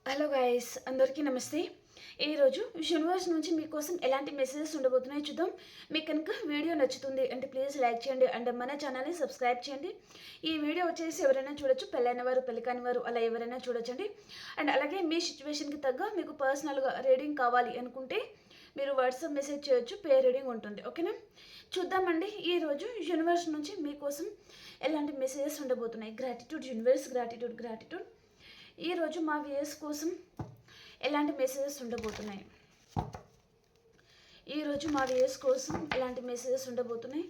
Hello guys, అందరికీ నమస్తే. ఈరోజు యూనివర్స్ నుంచి మీకోసం ఎలాంటి మెసేజెస్ ఉండబోతున్నాయో చూద్దాం. మీకు కనుక వీడియో నచ్చుతుంది అంటే ప్లీజ్ లైక్ చేయండి అండ్ మన ఛానల్ని సబ్స్క్రైబ్ చేయండి. ఈ వీడియో వచ్చేసి ఎవరైనా చూడొచ్చు, పెళ్ళైన వారు పెళ్లి కాని వారు అలా ఎవరైనా చూడొచ్చండి. అండ్ అలాగే మీ సిచ్యువేషన్కి తగ్గ మీకు పర్సనల్గా రీడింగ్ కావాలి అనుకుంటే మీరు వాట్సాప్ మెసేజ్ చేయొచ్చు, పే రీడింగ్ ఉంటుంది. ఓకేనా, చూద్దామండి. ఈరోజు యూనివర్స్ నుంచి మీకోసం ఎలాంటి మెసేజెస్ ఉండబోతున్నాయి. Gratitude universe, gratitude gratitude. ఈరోజు మా వ్యూయర్స్ కోసం ఎలాంటి మెసేజెస్ ఉండబోతున్నాయి. ఈరోజు మా వ్యూయర్స్ కోసం ఎలాంటి మెసేజెస్ ఉండబోతున్నాయి.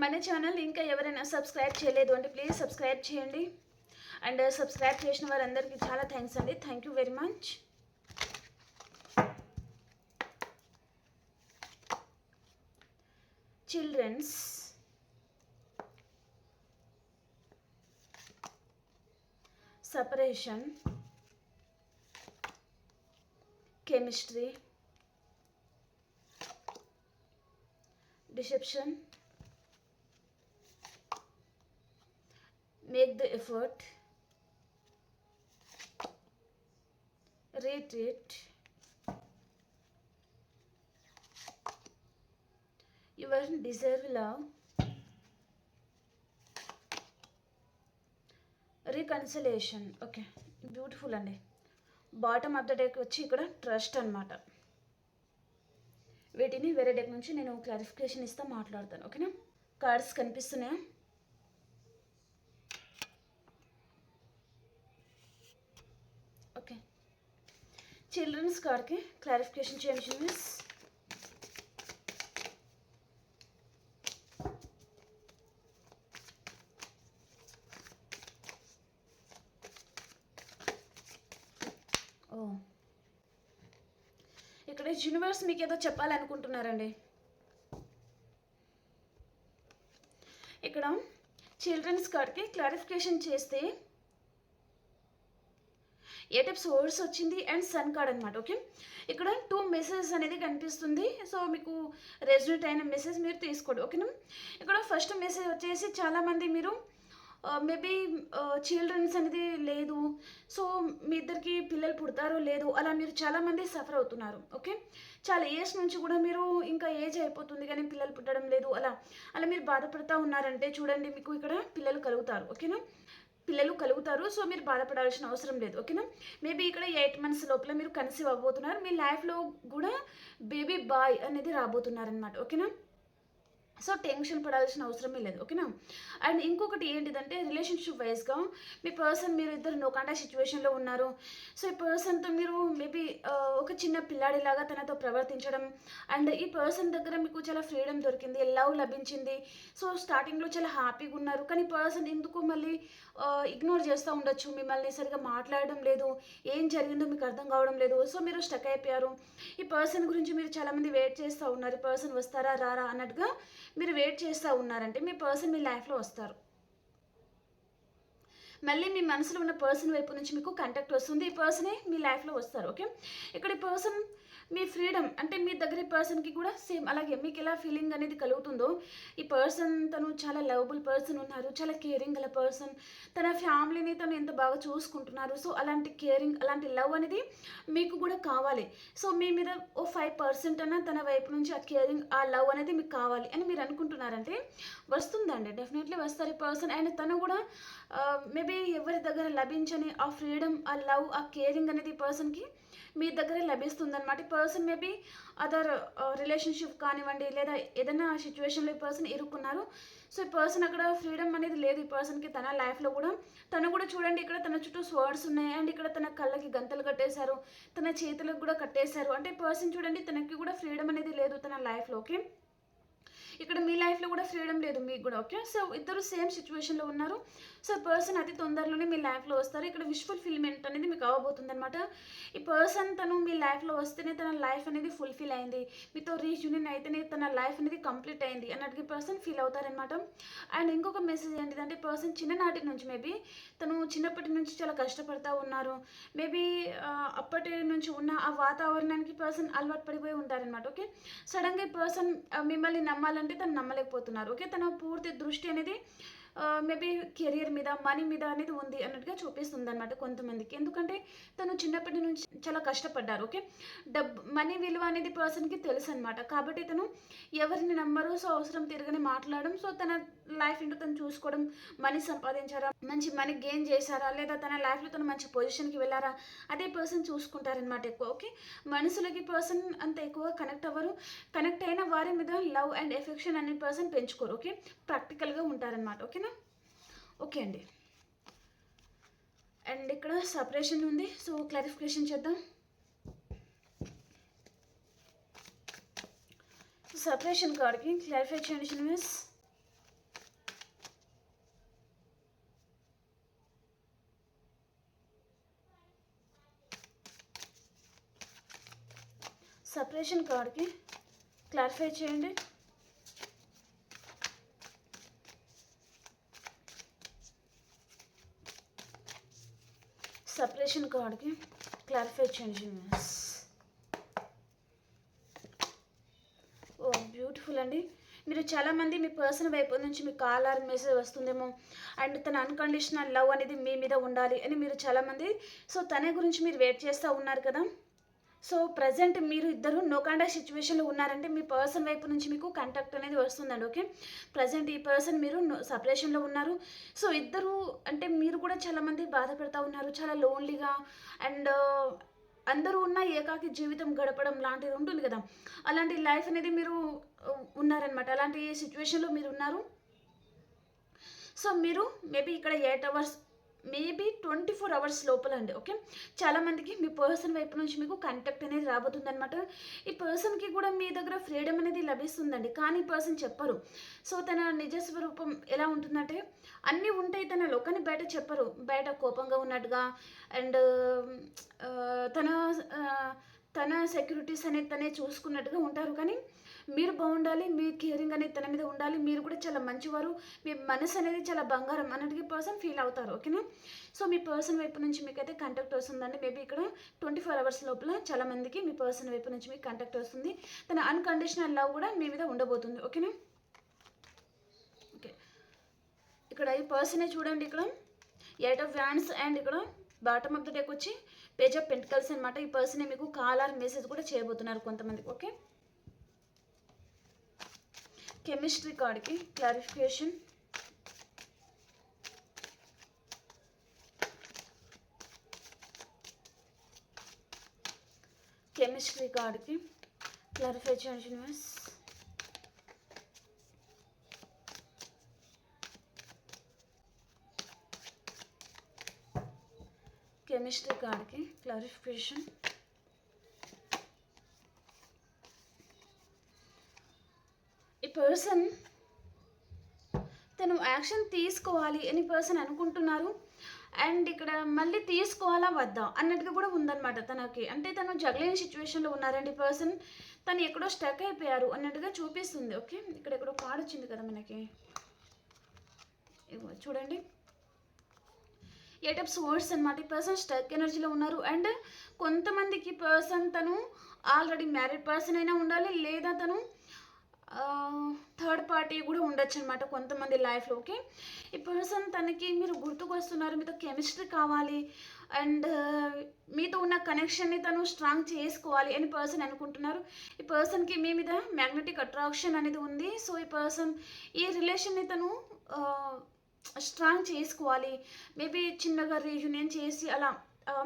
మన ఛానల్ ఇంకా ఎవరైనా సబ్స్క్రైబ్ చేయలేదు అంటే ప్లీజ్ సబ్స్క్రైబ్ చేయండి. అండ్ సబ్స్క్రైబ్ చేసిన వారందరికీ చాలా థ్యాంక్స్ అండి. Thank you very much. Children's separation, chemistry, deception, make the effort, retreat, you won't deserve love, reconciliation. Okay, beautiful అండి. బాటమ్ ఆఫ్ ద డెక్ వచ్చి ఇక్కడ ట్రస్ట్ అనమాట. వీటిని వేరే డెక్ నుంచి నేను క్లారిఫికేషన్ ఇస్తా మాట్లాడతాను. ఓకేనా, కార్డ్స్ కనిపిస్తున్నాయా? ఓకే, చిల్డ్రన్స్ కార్డ్కి క్లారిఫికేషన్ చేయండి మిస్. ఇక్కడ యూనివర్స్ మీకు ఏదో చెప్పాలనుకుంటున్నారండి. ఇక్కడ చిల్డ్రన్స్ కార్డ్కి క్లారిఫికేషన్ చేస్తే ఏ టైప్స్ వర్డ్స్ వచ్చింది అండ్ సన్ కార్డ్ అనమాట. ఓకే, ఇక్కడ 2 మెసేజెస్ అనేది కనిపిస్తుంది. సో మీకు రెజనేట్ అయిన మెసేజ్ మీరు తీసుకోండి. ఓకేనా, ఇక్కడ ఫస్ట్ మెసేజ్ వచ్చేసి చాలామంది మీరు మేబీ చిల్డ్రన్స్ అనేది లేదు, సో మీ ఇద్దరికి పిల్లలు పుడతారో లేదు అలా మీరు చాలామంది సఫర్ అవుతున్నారు. ఓకే, చాలా ఇయర్స్ నుంచి కూడా మీరు ఇంకా ఏజ్ అయిపోతుంది కానీ పిల్లలు పుట్టడం లేదు, అలా అలా మీరు బాధపడుతూ ఉన్నారంటే చూడండి మీకు ఇక్కడ పిల్లలు కలుగుతారు. ఓకేనా, పిల్లలు కలుగుతారు. సో మీరు బాధపడాల్సిన అవసరం లేదు. ఓకేనా, మేబీ ఇక్కడ 8 months లోపల మీరు కన్సీవ్ అవ్వబోతున్నారు. మీ లైఫ్లో కూడా బేబీ బాయ్ అనేది రాబోతున్నారనమాట. ఓకేనా, సో టెన్షన్ పడాల్సిన అవసరమే లేదు. ఓకేనా, అండ్ ఇంకొకటి ఏంటిదంటే రిలేషన్షిప్ వైజ్గా మీ పర్సన్ మీరు ఇద్దరు నో కాంటాక్ట్ సిచ్యువేషన్లో ఉన్నారు. సో ఈ పర్సన్తో మీరు మేబీ ఒక చిన్న పిల్లాడిలాగా తనతో ప్రవర్తించడం అండ్ ఈ పర్సన్ దగ్గర మీకు చాలా ఫ్రీడమ్ దొరికింది, లవ్ లభించింది. సో స్టార్టింగ్లో చాలా హ్యాపీగా ఉన్నారు కానీ పర్సన్ ఎందుకు మళ్ళీ ఇగ్నోర్ చేస్తూ ఉండొచ్చు, మిమ్మల్ని సరిగా మాట్లాడడం లేదు, ఏం జరిగిందో మీకు అర్థం కావడం లేదు. సో మీరు స్టక్ అయిపోయారు. ఈ పర్సన్ గురించి మీరు చాలామంది వెయిట్ చేస్తూ ఉన్నారు. ఈ పర్సన్ వస్తారా రారా అన్నట్టుగా మీరు వెయిట్ చేస్తూ ఉన్నారంటే మీ పర్సన్ మీ లైఫ్లో వస్తారు. మళ్ళీ మీ మనసులో ఉన్న పర్సన్ వైపు నుంచి మీకు కాంటాక్ట్ వస్తుంది. ఈ పర్సనే మీ లైఫ్లో వస్తారు. ఓకే, ఇక్కడ ఈ పర్సన్ మీ ఫ్రీడమ్ అంటే మీ దగ్గర ఈ పర్సన్కి కూడా సేమ్ అలాగే మీకు ఎలా ఫీలింగ్ అనేది కలుగుతుందో ఈ పర్సన్ తను చాలా లవబుల్ పర్సన్ ఉన్నారు, చాలా కేరింగ్ గల పర్సన్, తన ఫ్యామిలీని తను ఎంత బాగా చూసుకుంటున్నారు. సో అలాంటి కేరింగ్ అలాంటి లవ్ అనేది మీకు కూడా కావాలి. సో మీ మీద ఓ 5% అన్న తన వైపు నుంచి ఆ కేరింగ్ ఆ లవ్ అనేది మీకు కావాలి అని మీరు అనుకుంటున్నారంటే వస్తుందండి, డెఫినెట్లీ వస్తారు ఈ పర్సన్. అండ్ తను కూడా మేబీ ఎవరి దగ్గర లభించని ఆ ఫ్రీడమ్ ఆ లవ్ ఆ కేరింగ్ అనేది ఈ పర్సన్కి మీ దగ్గర లభిస్తుంది అనమాట. ఈ పర్సన్ మేబీ అదర్ రిలేషన్షిప్ కానివ్వండి లేదా ఏదైనా సిచ్యువేషన్లో ఈ పర్సన్ ఇరుక్కున్నారు. సో ఈ పర్సన్ అక్కడ ఫ్రీడమ్ అనేది లేదు ఈ పర్సన్కి తన లైఫ్లో కూడా. తను కూడా చూడండి ఇక్కడ తన చుట్టూ స్వర్డ్స్ ఉన్నాయి అండ్ ఇక్కడ తన కళ్ళకి గంతలు కట్టేశారు, తన చేతులకు కూడా కట్టేశారు. అంటే ఈ పర్సన్ చూడండి తనకి కూడా ఫ్రీడమ్ అనేది లేదు తన లైఫ్లో. ఓకే, ఇక్కడ మీ లైఫ్లో కూడా ఫ్రీడమ్ లేదు మీకు కూడా. ఓకే, సో ఇద్దరు సేమ్ సిచ్యువేషన్లో ఉన్నారు. సో పర్సన్ అతి తొందరలోనే మీ లైఫ్లో వస్తారు. ఇక్కడ విష్ ఫుల్ఫిల్మెంట్ అనేది మీకు అవ్వబోతుంది అనమాట. ఈ పర్సన్ తను మీ లైఫ్లో వస్తేనే తన లైఫ్ అనేది ఫుల్ఫిల్ అయింది, మీతో రీయూనియన్ అయితేనే తన లైఫ్ అనేది కంప్లీట్ అయింది అన్నట్టుగా పర్సన్ ఫీల్ అవుతారనమాట. అండ్ ఇంకొక మెసేజ్ ఏంటిదంటే పర్సన్ చిన్ననాటి నుంచి మేబీ తను చిన్నప్పటి నుంచి చాలా కష్టపడతా ఉన్నారు. మేబీ అప్పటి నుంచి ఉన్న ఆ వాతావరణానికి పర్సన్ అలవాటు పడిపోయి ఉంటారనమాట. ఓకే, సడన్గా ఈ పర్సన్ మిమ్మల్ని నమ్మాలంటే తను నమ్మలేకపోతున్నారు. ఓకే, తన పూర్తి దృష్టి అనేది మేబీ కెరియర్ మీద, మనీ మీద అనేది ఉంది అన్నట్టుగా చూపిస్తుంది అనమాట కొంతమందికి. ఎందుకంటే తను చిన్నప్పటి నుంచి చాలా కష్టపడ్డారు. ఓకే, మనీ విలువ అనేది పర్సన్కి తెలుసు అనమాట. కాబట్టి తను ఎవరిని నమ్మరు. సో అవసరం తిరగని మాట్లాడడం, సో తన లైఫ్ ఏంటో తను చూసుకోవడం, మనీ సంపాదించారా, మంచి మనీ గెయిన్ చేశారా, లేదా తన లైఫ్లో తను మంచి పొజిషన్కి వెళ్ళారా, అదే పర్సన్ చూసుకుంటారనమాట ఎక్కువ. ఓకే, మనుషులకి పర్సన్ అంత ఎక్కువగా కనెక్ట్ అవ్వరు. కనెక్ట్ అయిన వారి మీద లవ్ అండ్ ఎఫెక్షన్ అనే పర్సన్ పెంచుకోరు. ఓకే, ప్రాక్టికల్గా ఉంటారనమాట. ఓకేనా? ఓకే అండి. అండ్ ఇక్కడ సపరేషన్ ఉంది, సో క్లారిఫికేషన్ చేద్దాం. సపరేషన్ కార్డ్కి క్లారిఫై చేయండి యూనివర్స్. సపరేషన్ కార్డ్కి క్లారిఫై చేయండి. సపరేషన్ కార్డ్కి క్లారిఫై చేయండి యూనివర్స్. ఓ బ్యూటిఫుల్ అండి. మీరు చాలామంది మీ పర్సన్ వైపు నుంచి మీకు కాల్ ఆర్ మెసేజ్ వస్తుందేమో, అండ్ తన అన్కండిషనల్ లవ్ అనేది మీ మీద ఉండాలి అని మీరు చాలామంది, సో తన గురించి మీరు వెయిట్ చేస్తూ ఉన్నారు కదా. సో ప్రజెంట్ మీరు ఇద్దరు నో కాంటాక్ట్ సిచ్యువేషన్లో ఉన్నారంటే మీ పర్సన్ వైపు నుంచి మీకు కాంటాక్ట్ అనేది వస్తుందండి. ఓకే, ప్రజెంట్ ఈ పర్సన్ మీరు సపరేషన్లో ఉన్నారు. సో ఇద్దరు అంటే మీరు కూడా చాలామంది బాధపడుతూ ఉన్నారు, చాలా లోన్లీగా, అండ్ అందరూ ఉన్న ఏకాకి జీవితం గడపడం లాంటిది ఉంటుంది కదా, అలాంటి లైఫ్ అనేది మీరు ఉన్నారనమాట. అలాంటి సిచ్యువేషన్లో మీరు ఉన్నారు. సో మీరు మేబీ ఇక్కడ 8 అవర్స్, మేబీ 24 అవర్స్ లోపల అండి. ఓకే, చాలామందికి మీ పర్సన్ వైపు నుంచి మీకు కాంటాక్ట్ అనేది రాబోతుంది అనమాట. ఈ పర్సన్కి కూడా మీ దగ్గర ఫ్రీడమ్ అనేది లభిస్తుందండి, కానీ ఈ పర్సన్ చెప్పరు. సో తన నిజ స్వరూపం ఎలా ఉంటుందంటే అన్నీ ఉంటాయి తనలో, కానీ బయట చెప్పరు. బయట కోపంగా ఉన్నట్టుగా, అండ్ తన తన సెక్యూరిటీస్ అనేది తనే చూసుకున్నట్టుగా ఉంటారు. కానీ మీరు బాగుండాలి, మీ కేరింగ్ అనేది తన మీద ఉండాలి, మీరు కూడా చాలా మంచివారు, మీ మనసు అనేది చాలా బంగారం అన్నట్టుగా పర్సన్ ఫీల్ అవుతారు. ఓకేనా? సో మీ పర్సన్ వైపు నుంచి మీకైతే కాంటాక్ట్ వస్తుందండి. మేబీ ఇక్కడ 24 అవర్స్ లోపల చాలామందికి మీ పర్సన్ వైపు నుంచి మీకు కాంటాక్ట్ వస్తుంది. తన అన్కండిషనల్ లవ్ కూడా మీ మీద ఉండబోతుంది. ఓకేనా? ఓకే, ఇక్కడ ఈ పర్సనే చూడండి, ఇక్కడ 8 ఆఫ్ వ్యాండ్స్ అండ్ ఇక్కడ బాటమ్ ఆఫ్ ద డెక్ వచ్చి పేజ్ ఆఫ్ పెంటికల్స్ అనమాట. ఈ పర్సనే మీకు కాల్ ఆర్ మెసేజ్ కూడా చేయబోతున్నారు కొంతమందికి. ఓకే, కెమిస్ట్రీ కార్డ్కి క్లారిఫికేషన్. కెమిస్ట్రీ కార్డ్కి క్లారిఫై చేయండి యూనివర్స్. కెమిస్ట్రీ కార్డ్కి క్లారిఫికేషన్. ఈ పర్సన్ తను యాక్షన్ తీసుకోవాలి అని పర్సన్ అనుకుంటున్నారు, అండ్ ఇక్కడ మళ్ళీ తీసుకోవాలా వద్దా అన్నట్టుగా కూడా ఉందన్నమాట తనకి. అంటే తను జగ్లింగ్ సిచ్యువేషన్లో ఉన్నారండి పర్సన్, తను ఎక్కడో స్టక్ అయిపోయారు అన్నట్టుగా చూపిస్తుంది. ఓకే, ఇక్కడ ఎక్కడో కార్డ్ వచ్చింది కదా మనకి, చూడండి 8 ఆఫ్ స్వర్డ్స్ అనమాట. ఈ పర్సన్ స్టక్ ఎనర్జీలో ఉన్నారు, అండ్ కొంతమందికి పర్సన్ తను ఆల్రెడీ మ్యారీడ్ పర్సన్ అయినా ఉండాలి, లేదా తను థర్డ్ పార్టీ కూడా ఉండొచ్చు అనమాట కొంతమంది లైఫ్లో. ఓకే, ఈ పర్సన్ తనకి మీరు గుర్తుకు వస్తున్నారు, మీతో కెమిస్ట్రీ కావాలి, అండ్ మీతో ఉన్న కనెక్షన్ని తను స్ట్రాంగ్ చేసుకోవాలి అని పర్సన్ అనుకుంటున్నారు. ఈ పర్సన్కి మీ మీద మ్యాగ్నెటిక్ అట్రాక్షన్ అనేది ఉంది. సో ఈ పర్సన్ ఈ రిలేషన్ని తను స్ట్రాంగ్ చేసుకోవాలి, మేబీ చిన్నగా రీయూనియన్ చేసి అలా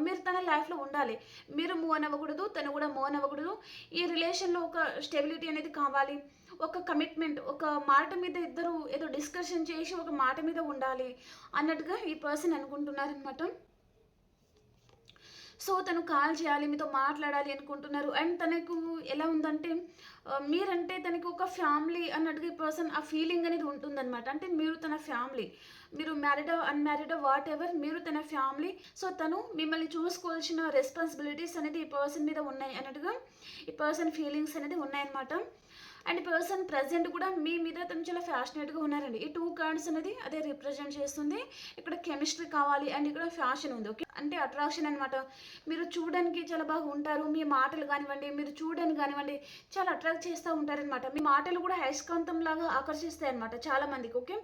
మీరు తన లైఫ్లో ఉండాలి. మీరు మూవ్ అవ్వకూడదు, తను కూడా మూవ్ అవ్వకూడదు. ఈ రిలేషన్లో ఒక స్టెబిలిటీ అనేది కావాలి, ఒక కమిట్మెంట్, ఒక మాట మీద ఇద్దరు ఏదో డిస్కషన్ చేసి ఒక మాట మీద ఉండాలి అన్నట్టుగా ఈ పర్సన్ అనుకుంటున్నారనమాట. సో తను కాల్ చేయాలి, మీతో మాట్లాడాలి అనుకుంటున్నారు. అండ్ తనకు ఎలా ఉందంటే మీరంటే తనకి ఒక ఫ్యామిలీ అన్నట్టుగా ఈ పర్సన్ ఆ ఫీలింగ్ అనేది ఉంటుందన్నమాట. అంటే మీరు తన ఫ్యామిలీ, మీరు మ్యారీడా అన్మ్యారీడా వాట్ ఎవర్, మీరు తన ఫ్యామిలీ. సో తను మిమ్మల్ని చూసుకోవాల్సిన రెస్పాన్సిబిలిటీస్ అనేది ఈ పర్సన్ మీద ఉన్నాయి అన్నట్టుగా ఈ పర్సన్ ఫీలింగ్స్ అనేది ఉన్నాయన్నమాట. అండ్ పర్సన్ ప్రజెంట్ కూడా మీ మీద తను చాలా ఫ్యాషనేట్గా ఉన్నారండి. ఈ 2 కార్డ్స్ అనేది అదే రిప్రజెంట్ చేస్తుంది. ఇక్కడ కెమిస్ట్రీ కావాలి అండ్ ఇక్కడ ఫ్యాషన్ ఉంది. ఓకే, అంటే అట్రాక్షన్ అనమాట. మీరు చూడడానికి చాలా బాగా ఉంటారు, మీ మాటలు కానివ్వండి, మీరు చూడడానికి కానివ్వండి చాలా అట్రాక్ట్ చేస్తూ ఉంటారనమాట. మీ మాటలు కూడా అయస్కాంతం లాగా ఆకర్షిస్తాయి అనమాట చాలా మందికి. ఓకే,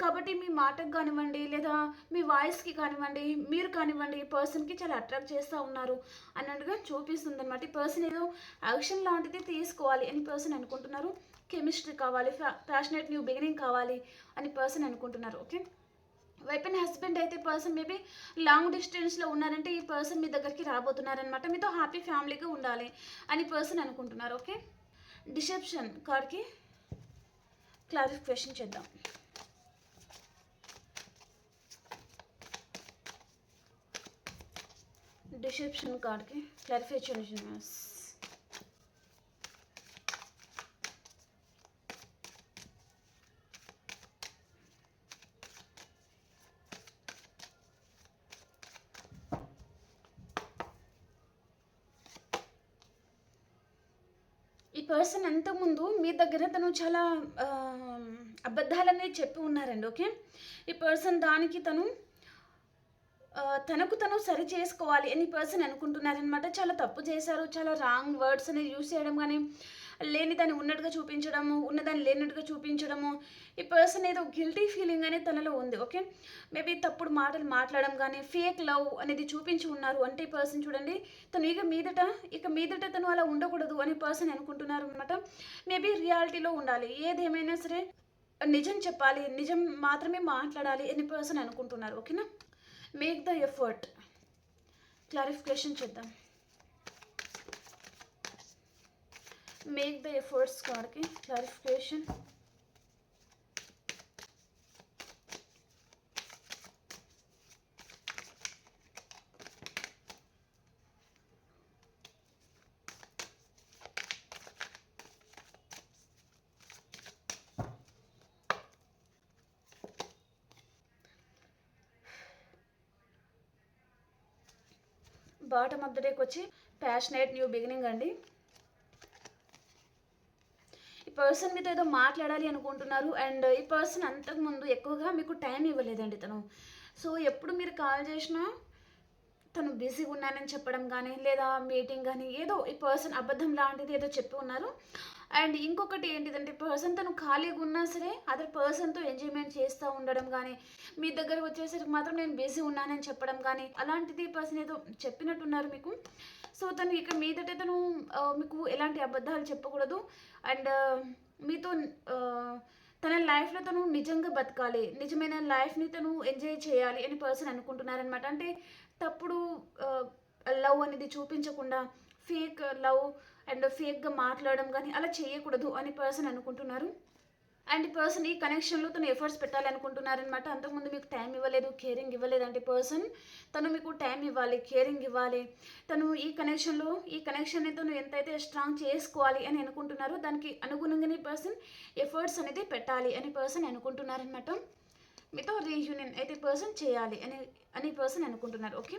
కాబట్టి మీ మాటకు కానివ్వండి లేదా మీ వాయిస్కి కానివ్వండి, మీరు కానివ్వండి ఈ పర్సన్కి చాలా అట్రాక్ట్ చేస్తూ ఉన్నారు అన్నట్టుగా చూపిస్తుంది అనమాట. ఈ పర్సన్ ఏదో యాక్షన్ లాంటిది తీసుకోవాలి అని పర్సన్ అనుకుంటున్నారు. కెమిస్ట్రీ కావాలి, ప్యాషనేట్ న్యూ బిగినింగ్ కావాలి అని పర్సన్ అనుకుంటున్నారు. ఓకే, వైఫ్ అండ్ హస్బెండ్ అయితే పర్సన్ మేబీ లాంగ్ డిస్టెన్స్లో ఉన్నారంటే ఈ పర్సన్ మీ దగ్గరికి రాబోతున్నారనమాట. మీతో హ్యాపీ ఫ్యామిలీగా ఉండాలి అని పర్సన్ అనుకుంటున్నారు. ఓకే, డిసెప్షన్ కార్డ్కి క్లారిఫికేషన్ చేద్దాం. డిసెప్షన్ కార్డ్కి క్లారిఫికేషన్. ఈ పర్సన్ అంతకుముందు మీ దగ్గర తను చాలా అబద్ధాలనేవి చెప్పి ఉన్నారండి. ఓకే, ఈ పర్సన్ దానికి తనకు తను సరి చేసుకోవాలి అని పర్సన్ అనుకుంటున్నారనమాట. చాలా తప్పు చేశారు, చాలా రాంగ్ వర్డ్స్ అనేది యూస్ చేయడం కానీ, లేని దాన్ని ఉన్నట్టుగా చూపించడము, ఉన్నదాన్ని లేనట్టుగా చూపించడము. ఈ పర్సన్ ఏదో గిల్టీ ఫీలింగ్ అనేది తనలో ఉంది. ఓకే, మేబీ తప్పుడు మాటలు మాట్లాడడం కానీ, ఫేక్ లవ్ అనేది చూపించి ఉన్నారు. అంటే ఈ పర్సన్ చూడండి, తను ఇక మీదట తను అలా ఉండకూడదు అని పర్సన్ అనుకుంటున్నారు అనమాట. మేబీ రియాలిటీలో ఉండాలి, ఏదేమైనా సరే నిజం చెప్పాలి, నిజం మాత్రమే మాట్లాడాలి అని పర్సన్ అనుకుంటున్నారు. ఓకేనా, మేక్ ద ఎఫర్ట్ క్లారిఫికేషన్ చేద్దాం. మేక్ ద ఎఫర్ట్స్ కార్డ్కి క్లారిఫికేషన్. బాటమ్ ఆఫ్ ద డేకి వచ్చి ప్యాషనేట్ న్యూ బిగినింగ్ అండి. ఈ పర్సన్ మీతో ఏదో మాట్లాడాలి అనుకుంటున్నారు. అండ్ ఈ పర్సన్ అంతకుముందు ఎక్కువగా మీకు టైం ఇవ్వలేదండి తను. సో ఎప్పుడు మీరు కాల్ చేసినా తను బిజీగా ఉన్నానని చెప్పడం కానీ, లేదా మీటింగ్ కానీ, ఏదో ఈ పర్సన్ అబద్ధం లాంటిది ఏదో చెప్పి ఉన్నారు. అండ్ ఇంకొకటి ఏంటిదంటే పర్సన్ తను ఖాళీగా ఉన్నా సరే అదర్ పర్సన్తో ఎంజాయ్మెంట్ చేస్తూ ఉండడం కానీ, మీ దగ్గర వచ్చేసరికి మాత్రం నేను బిజీ ఉన్నానని చెప్పడం కానీ, అలాంటిది పర్సన్ ఏదో చెప్పినట్టున్నారు మీకు. సో తను ఇక మీదట తను మీకు ఎలాంటి అబద్ధాలు చెప్పకూడదు. అండ్ మీతో తన లైఫ్లో తను నిజంగా బతకాలి, నిజమైన లైఫ్ని తను ఎంజాయ్ చేయాలి అని పర్సన్ అనుకుంటున్నారనమాట. అంటే తప్పుడు లవ్ అనేది చూపించకుండా ఫేక్ లవ్ అండ్ ఫేక్గా మాట్లాడడం కానీ అలా చేయకూడదు అని పర్సన్ అనుకుంటున్నారు. అండ్ పర్సన్ ఈ కనెక్షన్లో తను ఎఫర్ట్స్ పెట్టాలనుకుంటున్నారనమాట. అంతకుముందు మీకు టైం ఇవ్వలేదు, కేరింగ్ ఇవ్వలేదు. అంటే పర్సన్ తను మీకు టైం ఇవ్వాలి, కేరింగ్ ఇవ్వాలి. తను ఈ కనెక్షన్ని తను ఎంతైతే స్ట్రాంగ్ చేసుకోవాలి అని అనుకుంటున్నారో దానికి అనుగుణంగానే పర్సన్ ఎఫర్ట్స్ అనేది పెట్టాలి అని పర్సన్ అనుకుంటున్నారనమాట. మీతో రీయూనియన్ అయితే పర్సన్ చేయాలి అని పర్సన్ అనుకుంటున్నారు. ఓకే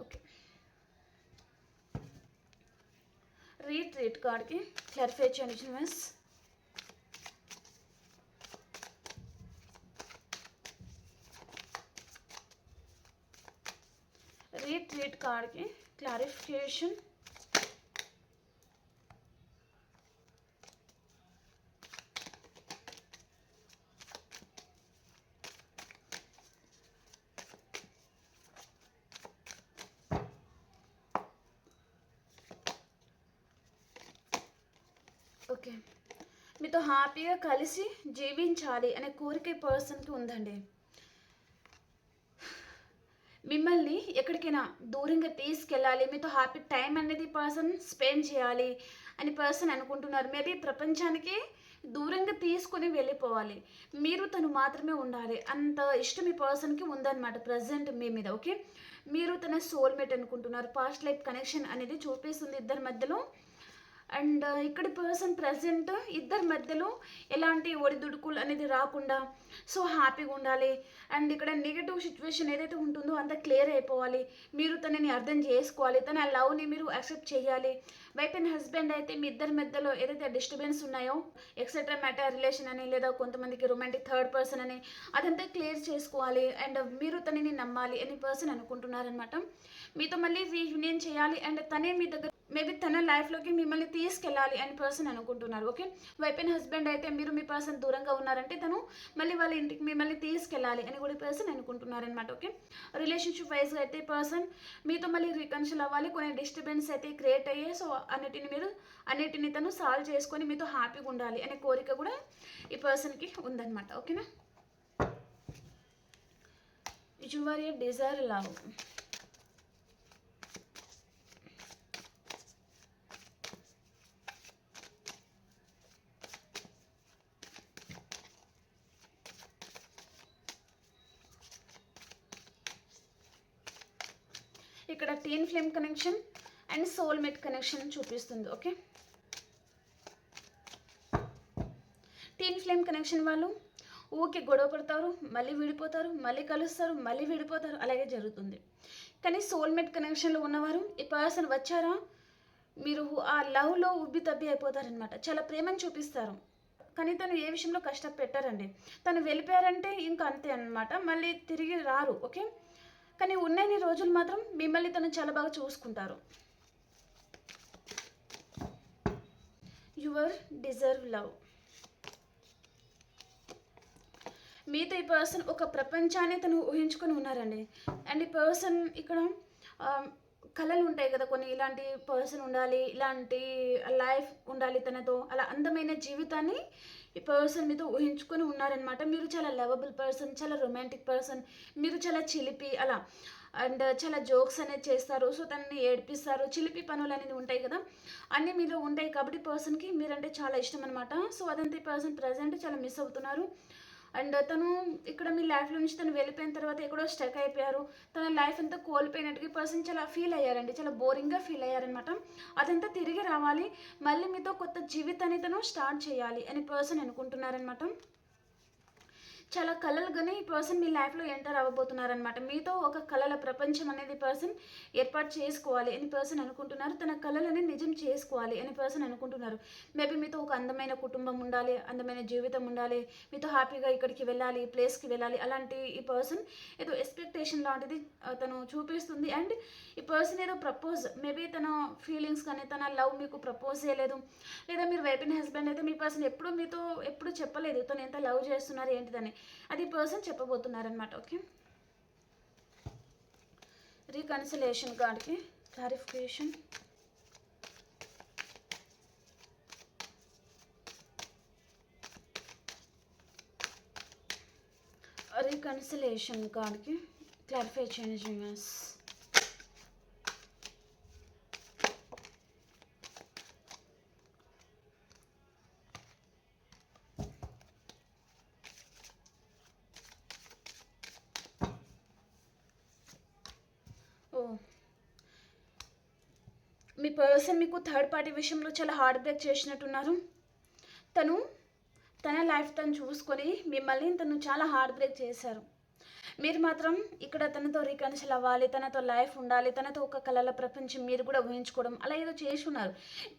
ఓకే, రీట్రీట్ కార్డ్కి క్లారిఫై చేయండి మిస్. రీట్రీట్ కార్డ్కి క్లారిఫికేషన్. ఓకే, మీతో హ్యాపీగా కలిసి జీవించాలి అనే కోరిక పర్సన్కి ఉందండి. మిమ్మల్ని ఎక్కడికైనా దూరంగా తీసుకెళ్ళాలి, మీతో హ్యాపీ టైం అనేది పర్సన్ స్పెండ్ చేయాలి అని పర్సన్ అనుకుంటున్నారు. మేబీ ప్రపంచానికి దూరంగా తీసుకొని వెళ్ళిపోవాలి, మీరు తను మాత్రమే ఉండాలి అంత ఇష్టం ఈ పర్సన్కి ఉందన్నమాట ప్రజెంట్ మీ మీద. ఓకే, మీరు తన సోల్మేట్ అనుకుంటున్నారు. పాస్ట్ లైఫ్ కనెక్షన్ అనేది చూపిస్తుంది ఇద్దరి మధ్యలో. అండ్ ఇక్కడ పర్సన్ ప్రజెంట్ ఇద్దరి మధ్యలో ఎలాంటి ఒడిదుడుకులు అనేది రాకుండా సో హ్యాపీగా ఉండాలి. అండ్ ఇక్కడ నెగిటివ్ సిచ్యువేషన్ ఏదైతే ఉంటుందో అంత క్లియర్ అయిపోవాలి. మీరు తనని అర్థం చేసుకోవాలి, తన లవ్ని మీరు యాక్సెప్ట్ చేయాలి. వైఫ్ అండ్ హస్బెండ్ అయితే మీ ఇద్దరి మధ్యలో ఏదైతే డిస్టర్బెన్స్ ఉన్నాయో ఎక్సెట్రా మ్యాటర్ రిలేషన్ అని లేదా కొంతమందికి రొమాంటిక్ థర్డ్ పర్సన్ అని అదంతా క్లియర్ చేసుకోవాలి. అండ్ మీరు తనని నమ్మాలి అని పర్సన్ అనుకుంటున్నారనమాట. మీతో మళ్ళీ రీయూనియన్ చేయాలి అండ్ తనే మీ దగ్గర మేబీ తన లైఫ్లోకి మిమ్మల్ని తీసుకెళ్ళాలి అని పర్సన్ అనుకుంటున్నారు. ఓకే, వైఫ్ అండ్ హస్బెండ్ అయితే మీరు మీ పర్సన్ దూరంగా ఉన్నారంటే తను మళ్ళీ వాళ్ళ ఇంటికి మిమ్మల్ని తీసుకెళ్ళాలి అని కూడా పర్సన్ అనుకుంటున్నారనమాట. ఓకే, రిలేషన్షిప్ వైజ్గా అయితే పర్సన్ మీతో మళ్ళీ రీకన్సిల్ అవ్వాలి. కొన్ని డిస్టర్బెన్స్ అయితే క్రియేట్ అయ్యాయి. సో అన్నిటిని తను సాల్వ్ చేసుకొని మీతో హ్యాపీగా ఉండాలి అనే కోరిక కూడా ఈ పర్సన్కి ఉందన్నమాట. ఓకేనా, యువర్ ఏ డిజైర్ లవ్. ఇక్కడ twin flame connection and soulmate connection చూపిస్తుంది. ఓకే, టీన్ ఫ్లేమ్ కనెక్షన్ వాళ్ళు ఊకే గొడవ పడతారు, మళ్ళీ విడిపోతారు, మళ్ళీ కలుస్తారు, మళ్ళీ విడిపోతారు, అలాగే జరుగుతుంది. కానీ సోల్మేట్ కనెక్షన్లో ఉన్నవారు ఈ పర్సన్ వచ్చారా మీరు ఆ లవ్లో ఉబ్బి తబ్బి అయిపోతారనమాట. చాలా ప్రేమను చూపిస్తారు కానీ తను ఏ విషయంలో కష్టపెట్టారండి. తను వెళ్ళిపోయారంటే ఇంకా అంతే అనమాట, మళ్ళీ తిరిగి రారు. ఓకే, కానీ ఉన్నన్ని రోజులు మాత్రం మిమ్మల్ని తను చాలా బాగా చూసుకుంటారు. Your deserve love. మీతో ఈ పర్సన్ ఒక ప్రపంచాన్ని తను ఊహించుకొని ఉన్నారండి. అండ్ ఈ పర్సన్ ఇక్కడ కళలు ఉంటాయి కదా కొన్ని, ఇలాంటి పర్సన్ ఉండాలి, ఇలాంటి లైఫ్ ఉండాలి తనతో, అలా అందమైన జీవితాన్ని ఈ పర్సన్ మీతో ఊహించుకొని ఉన్నారనమాట. మీరు చాలా లవబుల్ పర్సన్, చాలా రొమాంటిక్ పర్సన్, మీరు చాలా చిలిపి అలా అండ్ చాలా జోక్స్ అనేది చేస్తారు. సో తనని ఏడిపిస్తారు, చిలిపి పనులు అనేది ఉంటాయి కదా, అన్నీ మీలో ఉంటాయి కాబట్టి పర్సన్కి మీరంటే చాలా ఇష్టం అనమాట. సో అదంతా ఈ పర్సన్ ప్రజెంట్ చాలా మిస్ అవుతున్నారు. అండ్ తను ఇక్కడ మీ లైఫ్లో నుంచి తను వెళ్ళిపోయిన తర్వాత ఎక్కడో స్టక్ అయిపోయారు, తన లైఫ్ అంతా కోల్పోయినట్టుగా పర్సన్ చాలా ఫీల్ అయ్యారండి, చాలా బోరింగ్గా ఫీల్ అయ్యారనమాట. అదంతా తిరిగి రావాలి, మళ్ళీ మీతో కొత్త జీవితాన్ని తను స్టార్ట్ చేయాలి అని పర్సన్ అనుకుంటున్నారనమాట. చాలా కలలుగానే ఈ పర్సన్ మీ లైఫ్లో ఎంటర్ అవ్వబోతున్నారనమాట. మీతో ఒక కళల ప్రపంచం అనేది పర్సన్ ఏర్పాటు చేసుకోవాలి అని పర్సన్ అనుకుంటున్నారు. తన కళలని నిజం చేసుకోవాలి అని పర్సన్ అనుకుంటున్నారు. మేబీ మీతో ఒక అందమైన కుటుంబం ఉండాలి, అందమైన జీవితం ఉండాలి, మీతో హ్యాపీగా ఇక్కడికి వెళ్ళాలి, ఈ ప్లేస్కి వెళ్ళాలి, అలాంటి ఈ పర్సన్ ఏదో ఎక్స్పెక్టేషన్ లాంటిది తను చూపిస్తుంది. అండ్ ఈ పర్సన్ ఏదో ప్రపోజ్, మేబీ తన ఫీలింగ్స్ కానీ తన లవ్ మీకు ప్రపోజ్ చేయలేదు, లేదా మీరు వైఫ్ అండ్ హస్బెండ్ అయితే మీ పర్సన్ ఎప్పుడు మీతో ఎప్పుడు చెప్పలేదు తను ఎంత లవ్ చేస్తున్నారు ఏంటిదని, అది పర్సన్ చెప్పబోతున్నారనమాట. ఓకే, రీకన్సిలేషన్ కార్డ్కి క్లారిఫికేషన్. రీకన్సిలేషన్ కార్డ్కి క్లారిఫై చేయండి. మీ పర్సన్ మీకు థర్డ్ పార్టీ విషయంలో చాలా హార్ట్ బ్రేక్ చేసినట్టున్నారు. తన లైఫ్ తను చూసుకొని మిమ్మల్ని తను చాలా హార్ట్ బ్రేక్ చేశారు. మీరు మాత్రం ఇక్కడ తనతో రీకన్సిల్ అవ్వాలి, తనతో లైఫ్ ఉండాలి, తనతో ఒక కళల ప్రపంచం మీరు కూడా ఊహించుకోవడం అలా ఏదో చేసుకున్నారు.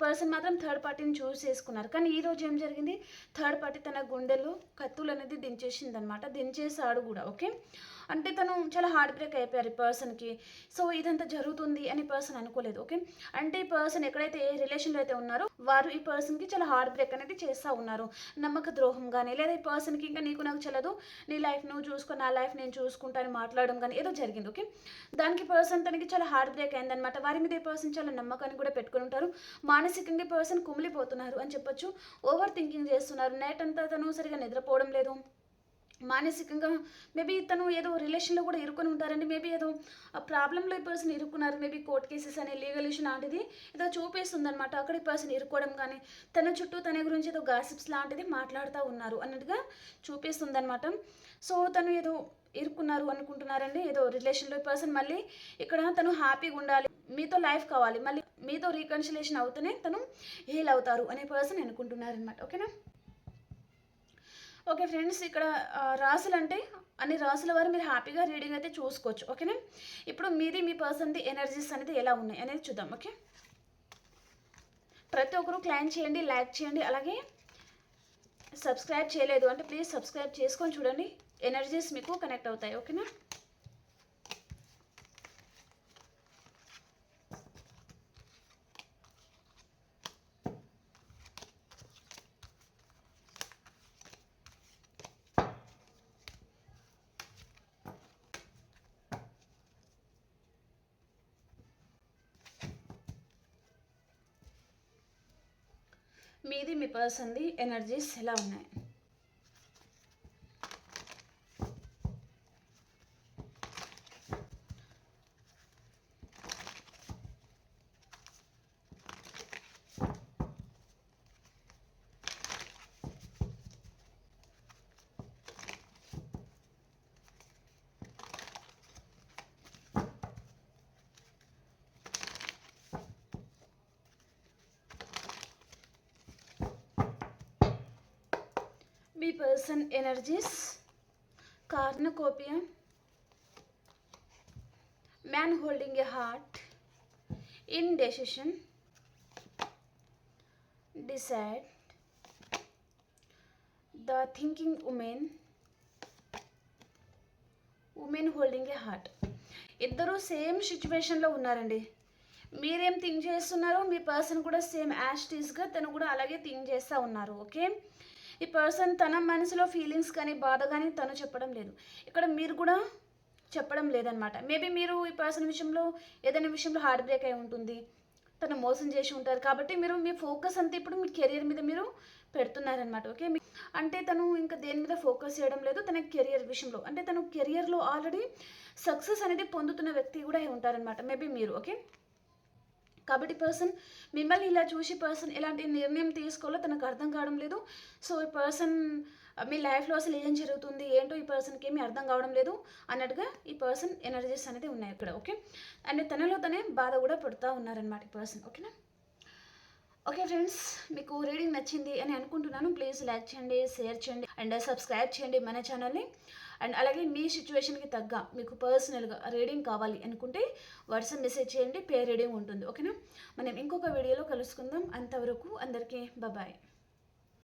పర్సన్ మాత్రం థర్డ్ పార్టీని చూస్ చేసుకున్నారు. కానీ ఈరోజు ఏం జరిగింది, థర్డ్ పార్టీ తన గుండెలో కత్తులు అనేది దించేసింది అనమాట, దించేసాడు కూడా. ఓకే, అంటే తను చాలా హార్ట్ బ్రేక్ అయిపోయారు ఈ పర్సన్కి. సో ఇదంతా జరుగుతుంది అని పర్సన్ అనుకోలేదు. ఓకే, అంటే ఈ పర్సన్ ఎక్కడైతే ఏ రిలేషన్లో అయితే ఉన్నారో వారు ఈ పర్సన్కి చాలా హార్ట్ బ్రేక్ అనేది చేస్తూ ఉన్నారు. నమ్మక ద్రోహం కానీ, లేదా ఈ పర్సన్కి ఇంకా నీకు నాకు చెల్లదు, నీ లైఫ్ నువ్వు చూసుకుని నా లైఫ్ నేను చూసుకుంటాను మాట్లాడడం కానీ ఏదో జరిగింది. ఓకే, దానికి పర్సన్ తనకి చాలా హార్ట్ బ్రేక్ అయిందనమాట. వారి మీద ఈ పర్సన్ చాలా నమ్మకాన్ని కూడా పెట్టుకుని ఉంటారు. మానసికంగా పర్సన్ కుమిలిపోతున్నారు అని చెప్పొచ్చు. ఓవర్ థింకింగ్ చేస్తున్నారు. నైట్ అంతా తను సరిగా నిద్రపోవడం లేదు, మానసికంగా మేబీ తను ఏదో రిలేషన్లో కూడా ఇరుకొని ఉంటారండి. మేబీ ఏదో ఆ ప్రాబ్లంలో ఈ పర్సన్ ఇరుక్కున్నారు. మేబీ కోర్ట్ కేసెస్ అని లీగల్ ఇష్యూ లాంటిది ఏదో చూపిస్తుంది అనమాట. అక్కడ ఈ పర్సన్ ఇరుక్కోవడం కానీ తన చుట్టూ తన గురించి ఏదో గాసిప్స్ లాంటిది మాట్లాడుతూ ఉన్నారు అన్నట్టుగా చూపిస్తుంది అనమాట. సో తను ఏదో ఇరుక్కున్నారు అనుకుంటున్నారండి ఏదో రిలేషన్లో. ఈ పర్సన్ మళ్ళీ ఇక్కడ తను హ్యాపీగా ఉండాలి, మీతో లైఫ్ కావాలి, మళ్ళీ మీతో రీకన్సిలేషన్ అవుతూనే తను హీల్ అవుతారు అనే పర్సన్ అనుకుంటున్నారనమాట. ఓకేనా? ఓకే ఫ్రెండ్స్, ఇక్కడ రాసులు అంటే అన్ని రాసుల వారు మీరు హ్యాపీగా రీడింగ్ అయితే చూసుకోవచ్చు. ఓకేనా? ఇప్పుడు మీది మీ పర్సన్ది ఎనర్జీస్ అనేది ఎలా ఉన్నాయి అనేది చూద్దాం. ఓకే, ప్రతి ఒక్కరు క్లైమ్ చేయండి, లైక్ చేయండి, అలాగే సబ్స్క్రైబ్ చేయలేదు అంటే ప్లీజ్ సబ్స్క్రైబ్ చేసుకొని చూడండి, ఎనర్జీస్ మీకు కనెక్ట్ అవుతాయి. ఓకేనా? మీది మీ పర్సన్ది ఎనర్జీస్ ఎలా ఉన్నాయి? మీ person energies cornucopia, man holding a heart, indecision, decide, the thinking woman, woman holding a heart. ఇద్దరు సేమ్ సిచ్యువేషన్లో ఉన్నారండి. మీరేం థింక్ చేస్తున్నారో మీ పర్సన్ కూడా సేమ్ యాస్టీస్గా తను కూడా అలాగే థింక్ చేస్తూ ఉన్నారు. ఓకే, ఈ పర్సన్ తన మనసులో ఫీలింగ్స్ కానీ బాధ కానీ తను చెప్పడం లేదు, ఇక్కడ మీరు కూడా చెప్పడం లేదనమాట. మేబీ మీరు ఈ పర్సన్ విషయంలో ఏదైనా విషయంలో హార్ట్ బ్రేక్ అయి ఉంటుంది, తను మోసం చేసి ఉంటారు, కాబట్టి మీరు మీ ఫోకస్ అంతా ఇప్పుడు మీ కెరియర్ మీద మీరు పెడుతున్నారనమాట. ఓకే, అంటే తను ఇంకా దేని మీద ఫోకస్ చేయడం లేదు తన కెరియర్ విషయంలో. అంటే తను కెరియర్లో ఆల్రెడీ సక్సెస్ అనేది పొందుతున్న వ్యక్తి కూడా అయి ఉంటారనమాట మేబీ మీరు. ఓకే, కాబట్టి పర్సన్ మిమ్మల్ని ఇలా చూసి పర్సన్ ఎలాంటి నిర్ణయం తీసుకోవాలో తనకు అర్థం కావడం లేదు. సో ఈ పర్సన్ మీ లైఫ్లో అసలు ఏం జరుగుతుంది ఏంటో ఈ పర్సన్కి ఏమీ అర్థం కావడం లేదు అన్నట్టుగా ఈ పర్సన్ ఎనర్జీస్ అనేది ఉన్నాయి ఇక్కడ. ఓకే, అండ్ తనలో తనే బాధ కూడా పడుతూ ఉన్నారనమాట ఈ పర్సన్. ఓకేనా? ఓకే ఫ్రెండ్స్, మీకు రీడింగ్ నచ్చింది అని అనుకుంటున్నాను. ప్లీజ్ లైక్ చేయండి, షేర్ చేయండి అండ్ సబ్స్క్రైబ్ చేయండి మన ఛానల్ని. అండ్ అలాగే మీ సిచ్యువేషన్కి తగ్గ మీకు పర్సనల్గా రీడింగ్ కావాలి అనుకుంటే వాట్సాప్ మెసేజ్ చేయండి, పే రీడింగ్ ఉంటుంది. ఓకేనా? మనం ఇంకొక వీడియోలో కలుసుకుందాం. అంతవరకు అందరికీ బాయ్.